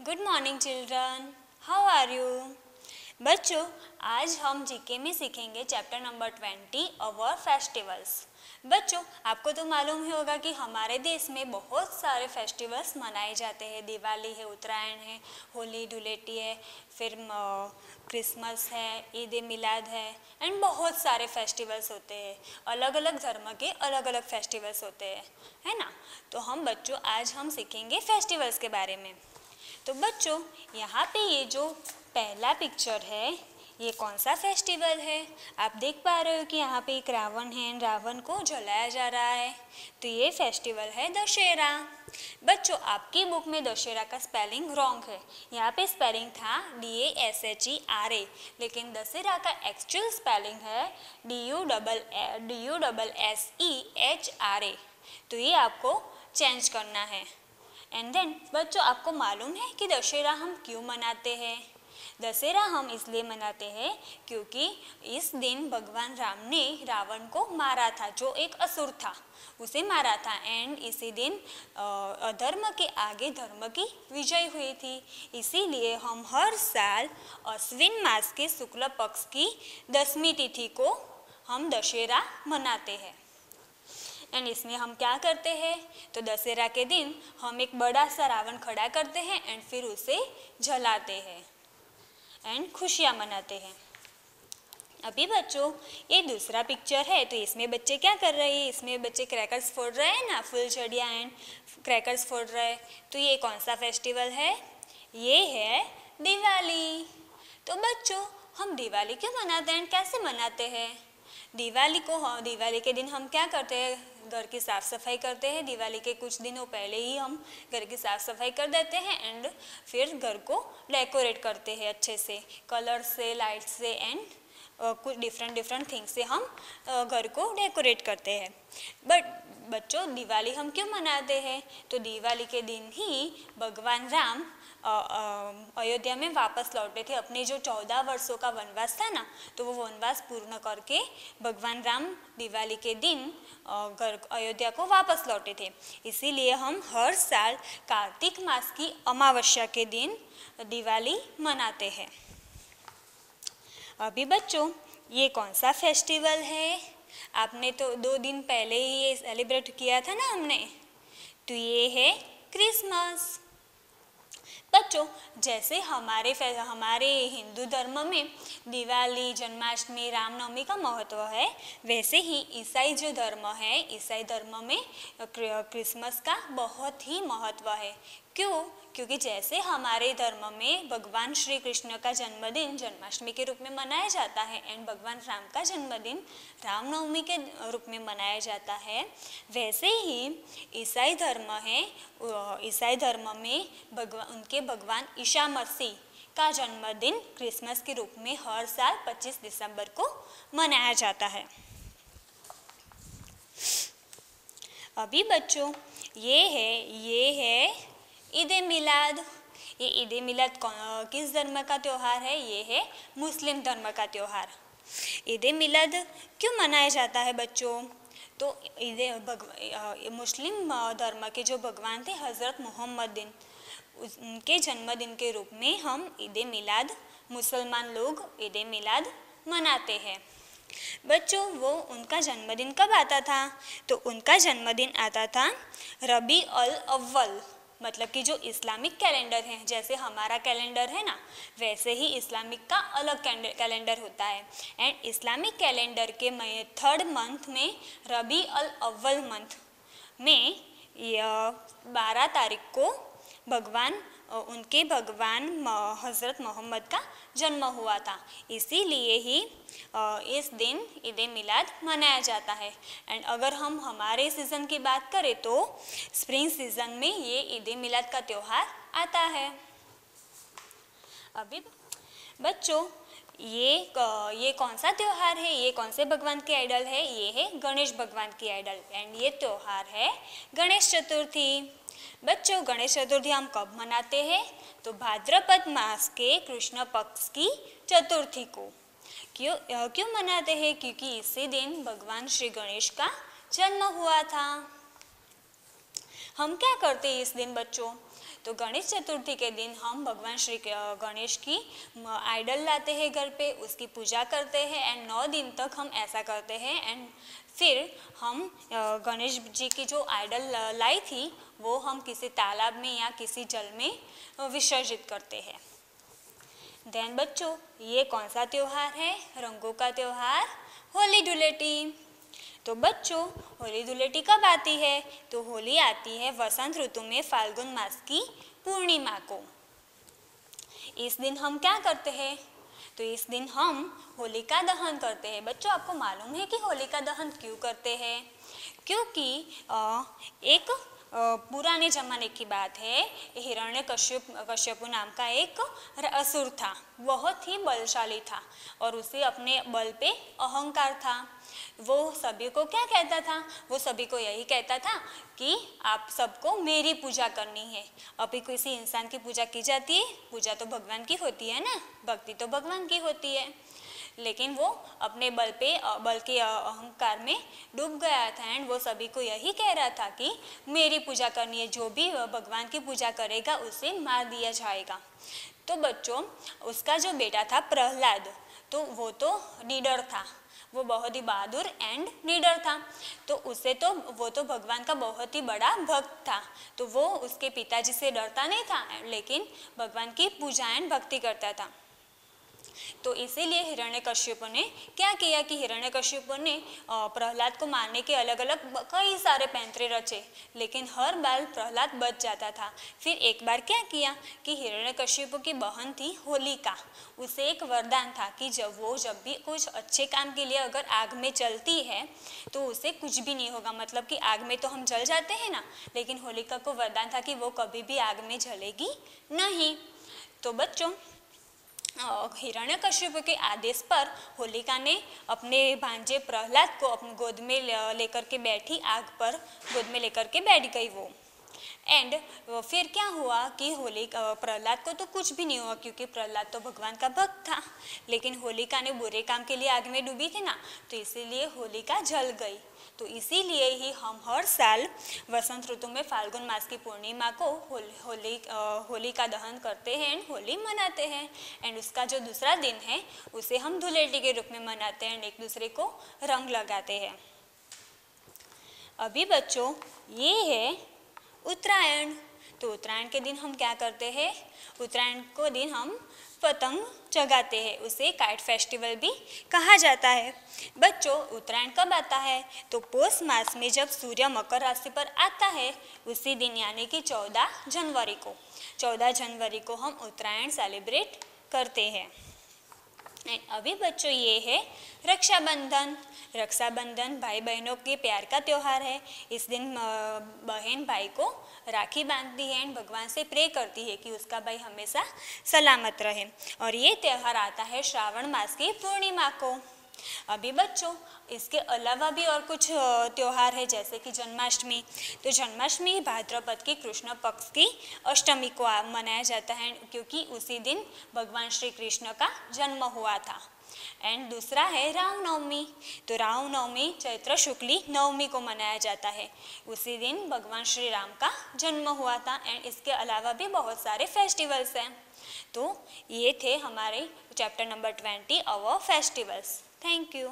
Good morning children, how are you? बच्चों, आज हम जीके में सीखेंगे चैप्टर नंबर 20 अवर फेस्टिवल्स। बच्चों, आपको तो मालूम ही होगा कि हमारे देश में बहुत सारे फेस्टिवल्स मनाए जाते हैं। दिवाली है, उत्तरायण है, होली धुलेटी है, फिर क्रिसमस है, ईद ए मिलाद है एंड बहुत सारे फेस्टिवल्स होते हैं। अलग अलग धर्म के अलग अलग फेस्टिवल्स होते हैं, है ना। तो बच्चों आज हम सीखेंगे फेस्टिवल्स के बारे में। तो बच्चों, यहाँ पे ये जो पहला पिक्चर है, ये कौन सा फेस्टिवल है? आप देख पा रहे हो कि यहाँ पे एक रावण है, रावण को जलाया जा रहा है। तो ये फेस्टिवल है दशहरा। बच्चों, आपकी बुक में दशहरा का स्पेलिंग रॉन्ग है। यहाँ पे स्पेलिंग था DASHERA, लेकिन दशहरा का एक्चुअल स्पेलिंग है DUSSEHRA। तो ये आपको चेंज करना है। एंड देन बच्चों, आपको मालूम है कि दशहरा हम क्यों मनाते हैं? दशहरा हम इसलिए मनाते हैं क्योंकि इस दिन भगवान राम ने रावण को मारा था, जो एक असुर था, उसे मारा था। एंड इसी दिन अधर्म के आगे धर्म की विजय हुई थी। इसीलिए हम हर साल अश्विन मास के शुक्ल पक्ष की 10वीं तिथि को हम दशहरा मनाते हैं। एंड इसमें हम क्या करते हैं? तो दशहरा के दिन हम एक बड़ा सा रावण खड़ा करते हैं एंड फिर उसे जलाते हैं एंड खुशियाँ मनाते हैं। अभी बच्चों, ये दूसरा पिक्चर है। तो इसमें बच्चे क्या कर रहे हैं? इसमें बच्चे क्रैकर्स फोड़ रहे हैं ना, फुलझड़ियाँ एंड क्रैकर्स फोड़ रहे हैं। तो ये कौन सा फेस्टिवल है? ये है दिवाली। तो बच्चों, हम दिवाली क्यों मनाते हैं, कैसे मनाते हैं? दिवाली के दिन हम क्या करते हैं? घर की साफ़ सफाई करते हैं। दिवाली के कुछ दिनों पहले ही हम घर की साफ़ सफाई कर देते हैं एंड फिर घर को डेकोरेट करते हैं अच्छे से, कलर से, लाइट से एंड कुछ डिफरेंट थिंग्स से हम घर को डेकोरेट करते हैं। बट बच्चों, दिवाली हम क्यों मनाते हैं? तो दिवाली के दिन ही भगवान राम अयोध्या में वापस लौटे थे। अपने जो 14 वर्षों का वनवास था ना, तो वो वनवास पूर्ण करके भगवान राम दिवाली के दिन घर अयोध्या को वापस लौटे थे। इसीलिए हम हर साल कार्तिक मास की अमावस्या के दिन दिवाली मनाते हैं। अभी बच्चों, ये कौन सा फेस्टिवल है? आपने तो 2 दिन पहले ही ये सेलिब्रेट किया था ना हमने। तो ये है क्रिसमस। बच्चों, जैसे हमारे हिंदू धर्म में दिवाली, जन्माष्टमी, रामनवमी का महत्व है, वैसे ही ईसाई जो धर्म है, ईसाई धर्म में क्रिसमस का बहुत ही महत्व है। क्यों? क्योंकि जैसे हमारे धर्म में भगवान श्री कृष्ण का जन्मदिन जन्माष्टमी के रूप में मनाया जाता है एंड भगवान राम का जन्मदिन रामनवमी के रूप में मनाया जाता है, वैसे ही ईसाई धर्म में उनके भगवान ईसा मसीह का जन्मदिन क्रिसमस के रूप में हर साल 25 दिसंबर को मनाया जाता है। अभी बच्चों, ये है ईद ए मिलाद। ये ईद ए मिलाद किस धर्म का त्यौहार है? ये है मुस्लिम धर्म का त्यौहार। ईद ए मिलाद क्यों मनाया जाता है बच्चों? तो मुस्लिम धर्म के जो भगवान थे हज़रत मोहम्मद, उनके जन्मदिन के रूप में हम ईद ए मिलाद, मुसलमान लोग ईद ए मिलाद मनाते हैं। बच्चों, वो उनका जन्मदिन कब आता था? तो उनका जन्मदिन आता था रबी अल अव्वल, मतलब कि जो इस्लामिक कैलेंडर है, जैसे हमारा कैलेंडर है ना, वैसे ही इस्लामिक का अलग कैलेंडर होता है। एंड इस्लामिक कैलेंडर के 3rd मंथ में रबी अल अव्वल मंथ में 12 तारीख को उनके भगवान हज़रत मोहम्मद का जन्म हुआ था। इसीलिए ही इस दिन ईद ए मिलाद मनाया जाता है। एंड अगर हम हमारे सीज़न की बात करें तो स्प्रिंग सीज़न में ये ईद ए मिलाद का त्यौहार आता है। अभी बच्चों, ये कौन सा त्यौहार है? ये कौन से भगवान की आइडल है? ये है गणेश भगवान की आइडल एंड ये त्यौहार है गणेश चतुर्थी। बच्चों, गणेश चतुर्थी हम कब मनाते हैं? तो भाद्रपद मास के कृष्ण पक्ष की चतुर्थी को। क्यों मनाते हैं? क्योंकि इसी दिन भगवान श्री गणेश का जन्म हुआ था। हम क्या करते हैं इस दिन बच्चों? तो गणेश चतुर्थी के दिन हम भगवान श्री गणेश की आइडल लाते हैं घर पे, उसकी पूजा करते हैं एंड 9 दिन तक हम ऐसा करते हैं। एंड फिर हम गणेश जी की जो आइडल लाई थी वो हम किसी तालाब में या किसी जल में विसर्जित करते हैं। देन बच्चों, ये कौन सा त्योहार है? रंगों का त्योहार होली धुलेटी। तो बच्चों, होली धुलेटी कब आती है? तो होली आती है वसंत ऋतु में फाल्गुन मास की पूर्णिमा को। इस दिन हम क्या करते हैं? तो इस दिन हम होलिका दहन करते हैं। बच्चों, आपको मालूम है कि होलिका दहन क्यों करते हैं? क्योंकि एक पुराने जमाने की बात है, हिरण्यकश्यप नाम का एक असुर था, बहुत ही बलशाली था और उसे अपने बल पे अहंकार था। वो सभी को क्या कहता था? वो सभी को यही कहता था कि आप सबको मेरी पूजा करनी है। अभी किसी इंसान की पूजा की जाती है? पूजा तो भगवान की होती है ना, भक्ति तो भगवान की होती है। लेकिन वो अपने बल के अहंकार में डूब गया था एंड वो सभी को यही कह रहा था कि मेरी पूजा करनी है, जो भी भगवान की पूजा करेगा उसे मार दिया जाएगा। तो बच्चों, उसका जो बेटा था प्रहलाद, तो वो तो निडर था, वो बहुत ही बहादुर एंड निडर था। तो वो तो भगवान का बहुत ही बड़ा भक्त था। तो वो उसके पिताजी से डरता नहीं था, लेकिन भगवान की पूजा एंड भक्ति करता था। तो इसीलिए हिरण्यकश्यप ने क्या किया कि हिरण्यकश्यप ने प्रहलाद को मारने के अलग अलग कई सारे पैंतरे रचे, लेकिन हर बार प्रहलाद बच जाता था। फिर एक बार क्या किया कि हिरण्यकश्यप की बहन थी होलिका, उसे एक वरदान था कि जब भी कुछ अच्छे काम के लिए अगर आग में चलती है तो उसे कुछ भी नहीं होगा। मतलब कि आग में तो हम जल जाते हैं ना, लेकिन होलिका को वरदान था कि वो कभी भी आग में जलेगी नहीं। तो बच्चों, हिरण्यकश्यप के आदेश पर होलिका ने अपने भांजे प्रहलाद को अपनी गोद में लेकर के बैठी, आग पर गोद में लेकर के बैठ गई वो। एंड फिर क्या हुआ कि प्रहलाद को तो कुछ भी नहीं हुआ, क्योंकि प्रहलाद तो भगवान का भक्त था। लेकिन होलिका ने बुरे काम के लिए आग में डूबी थी ना, तो इसीलिए होलिका जल गई। तो इसीलिए ही हम हर साल वसंत ऋतु में फाल्गुन मास की पूर्णिमा को होली का दहन करते हैं एंड होली मनाते हैं। एंड उसका जो दूसरा दिन है उसे हम धुलेटी के रूप में मनाते हैं, एक दूसरे को रंग लगाते हैं। अभी बच्चों, ये है उत्तरायण। तो उत्तरायण के दिन हम क्या करते हैं? उत्तरायण को दिन हम पतंग चगाते हैं, उसे काइट फेस्टिवल भी कहा जाता है। बच्चों, उत्तरायण कब आता है? तो पौष मास में जब सूर्य मकर राशि पर आता है उसी दिन, यानी कि 14 जनवरी को। 14 जनवरी को हम उत्तरायण सेलिब्रेट करते हैं। अभी बच्चों, ये है रक्षाबंधन। रक्षाबंधन भाई बहनों के प्यार का त्यौहार है। इस दिन बहन भाई को राखी बांधती है एंड भगवान से प्रे करती है कि उसका भाई हमेशा सलामत रहे। और ये त्यौहार आता है श्रावण मास की पूर्णिमा को। अभी बच्चों, इसके अलावा भी और कुछ त्यौहार है, जैसे कि जन्माष्टमी। तो जन्माष्टमी भाद्रपद की कृष्ण पक्ष की अष्टमी को मनाया जाता है, क्योंकि उसी दिन भगवान श्री कृष्ण का जन्म हुआ था। एंड दूसरा है रामनवमी। तो रामनवमी चैत्र शुक्ली नवमी को मनाया जाता है, उसी दिन भगवान श्री राम का जन्म हुआ था। एंड इसके अलावा भी बहुत सारे फेस्टिवल्स हैं। तो ये थे हमारे chapter number 20 our festivals. Thank you.